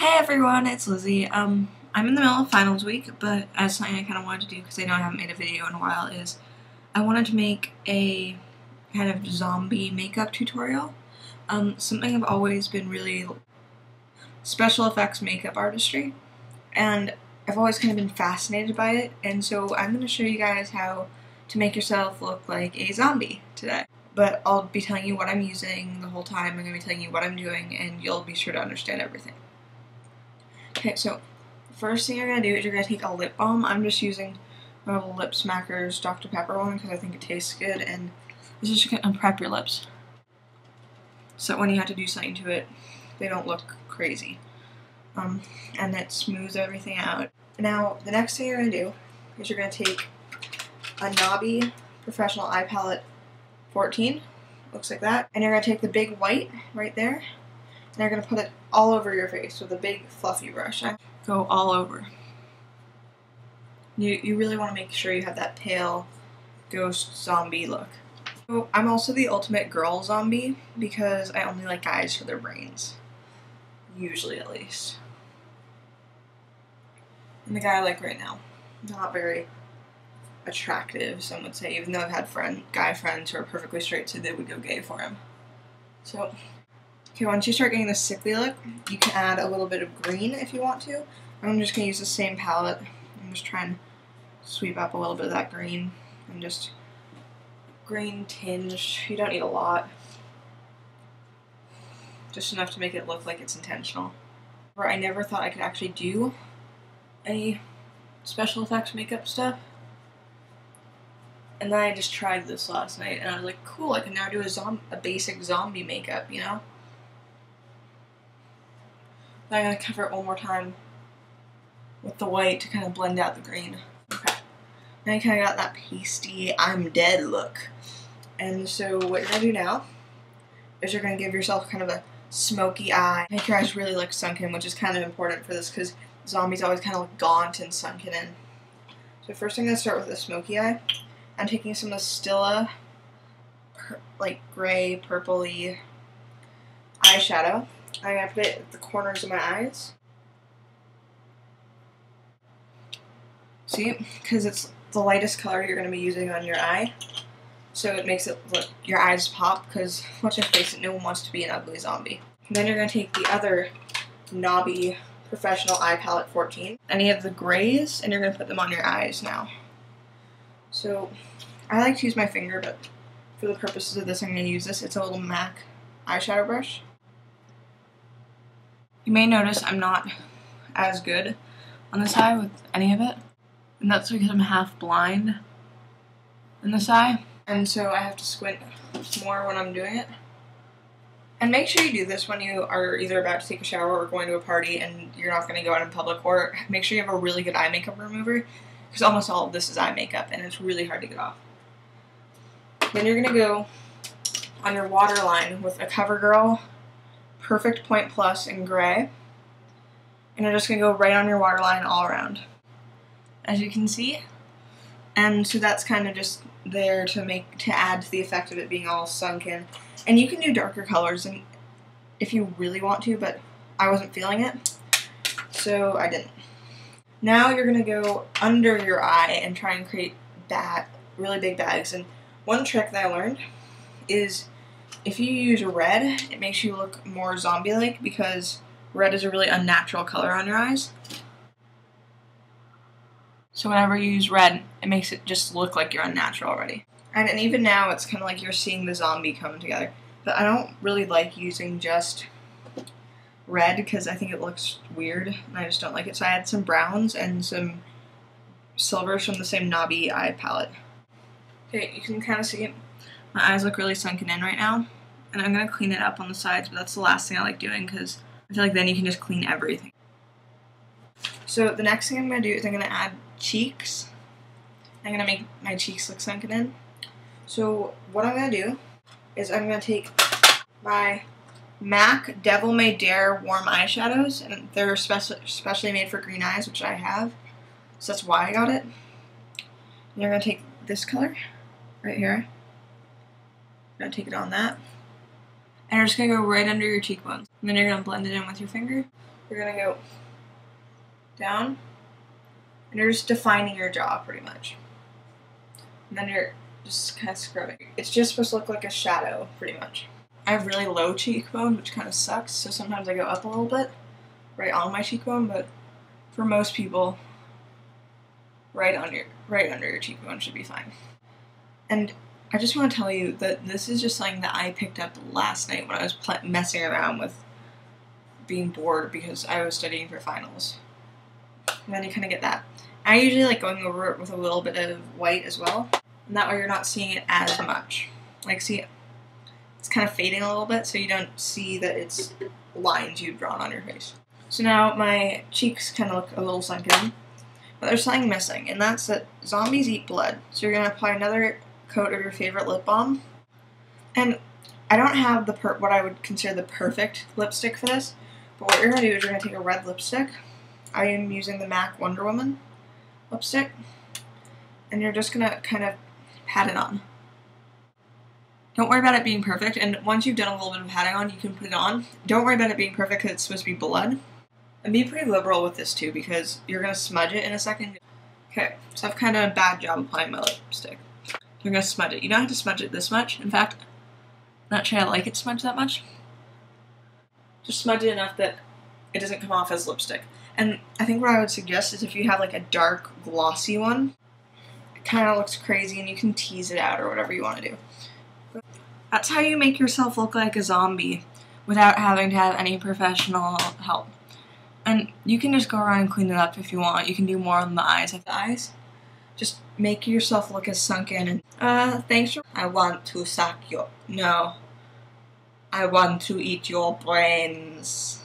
Hey everyone, it's Lizzie. I'm in the middle of finals week, but as something I kind of wanted to do because I know I haven't made a video in a while is I wanted to make a kind of zombie makeup tutorial. Something I've always been really special effects makeup artistry, and I've always kind of been fascinated by it, and so I'm going to show you guys how to make yourself look like a zombie today. But I'll be telling you what I'm using the whole time, I'm going to be telling you what I'm doing, and you'll be sure to understand everything. Okay, so first thing you're going to do is you're going to take a lip balm. I'm just using one of the Lip Smackers Dr. Pepper one because I think it tastes good, and this is just going to prep your lips so when you have to do something to it, they don't look crazy. And it smooths everything out. Now, the next thing you're going to do is you're going to take a Nobby Professional Eye Palette 14, looks like that, and you're going to take the big white right there, and you're going to put it all over your face with a big fluffy brush. Go all over. You really want to make sure you have that pale ghost zombie look. So I'm also the ultimate girl zombie because I only like guys for their brains. Usually, at least. And the guy I like right now, not very attractive, some would say, even though I've had guy friends who are perfectly straight, so they would go gay for him. So, okay, once you start getting this sickly look, you can add a little bit of green if you want to. I'm just going to use the same palette. I'm just trying to sweep up a little bit of that green and just green tinge. You don't need a lot. Just enough to make it look like it's intentional. I never thought I could actually do any special effects makeup stuff. And then I just tried this last night and I was like, cool, I can now do a basic zombie makeup, you know? Then I'm going to cover it one more time with the white to kind of blend out the green. Okay. Now you kind of got that pasty, I'm dead look. And so what you're going to do now is you're going to give yourself kind of a smoky eye. Make your eyes really look sunken, which is kind of important for this because zombies always kind of look gaunt and sunken in. So first I'm going to start with a smoky eye. I'm taking some of the Stila, like gray, purpley eyeshadow. I'm going to put it at the corners of my eyes. See? Because it's the lightest color you're going to be using on your eye. So it makes it look, your eyes pop, because let's just face it, no one wants to be an ugly zombie. And then you're going to take the other Nobby Professional Eye Palette 14, any of the grays, and you're going to put them on your eyes now. So I like to use my finger, but for the purposes of this, I'm going to use this. It's a little MAC eyeshadow brush. You may notice I'm not as good on this eye with any of it, and that's because I'm half blind in this eye. And so I have to squint more when I'm doing it. And make sure you do this when you are either about to take a shower or going to a party and you're not going to go out in public, or make sure you have a really good eye makeup remover, because almost all of this is eye makeup and it's really hard to get off. Then you're going to go on your waterline with a CoverGirl Perfect Point Plus in gray, and you're just going to go right on your waterline all around, as you can see. And so that's kind of just there to add to the effect of it being all sunken. And you can do darker colors and if you really want to, but I wasn't feeling it, so I didn't. Now you're going to go under your eye and try and create really big bags. And one trick that I learned is if you use red, it makes you look more zombie-like, because red is a really unnatural color on your eyes. So whenever you use red, it makes it just look like you're unnatural already. And even now, it's kind of like you're seeing the zombie come together. But I don't really like using just red because I think it looks weird, and I just don't like it. So I had some browns and some silvers from the same Nobby eye palette. Okay, you can kind of see it. My eyes look really sunken in right now, and I'm going to clean it up on the sides, but that's the last thing I like doing because I feel like then you can just clean everything. So the next thing I'm going to do is I'm going to add cheeks. I'm going to make my cheeks look sunken in. So what I'm going to do is I'm going to take my MAC Devil May Dare warm eyeshadows, and they're specially made for green eyes, which I have, so that's why I got it. And you're going to take this color right here. You're going to take it on that. And you're just going to go right under your cheekbones. And then you're going to blend it in with your finger. you're gonna go down, and you're just defining your jaw pretty much. And then you're just kind of scrubbing. It's just supposed to look like a shadow, pretty much. I have really low cheekbone, which kind of sucks, so sometimes I go up a little bit, right on my cheekbone, but for most people, right under your cheekbone should be fine. And I just want to tell you that this is just something that I picked up last night when I was messing around with being bored because I was studying for finals. And then you kind of get that. I usually like going over it with a little bit of white as well, and that way you're not seeing it as much. Like, see, it's kind of fading a little bit, so you don't see that it's lines you've drawn on your face. So now my cheeks kind of look a little sunken, but there's something missing, and that's that zombies eat blood. So you're going to apply another coat of your favorite lip balm. And I don't have what I would consider the perfect lipstick for this, but what you're going to do is you're going to take a red lipstick. I am using the MAC Wonder Woman lipstick, and you're just going to kind of pat it on. Don't worry about it being perfect, and once you've done a little bit of patting on, you can put it on. Don't worry about it being perfect because it's supposed to be blood. And be pretty liberal with this too, because you're going to smudge it in a second. Okay, so I've kind of done a bad job applying my lipstick. You're going to smudge it. You don't have to smudge it this much. In fact, I'm not sure I like it smudged that much. Just smudge it enough that it doesn't come off as lipstick. And I think what I would suggest is if you have like a dark, glossy one, it kind of looks crazy and you can tease it out or whatever you want to do. That's how you make yourself look like a zombie without having to have any professional help. And you can just go around and clean it up if you want. You can do more on the eyes. Just make yourself look as sunken and, thanks for— I want to suck your— no. I want to eat your brains.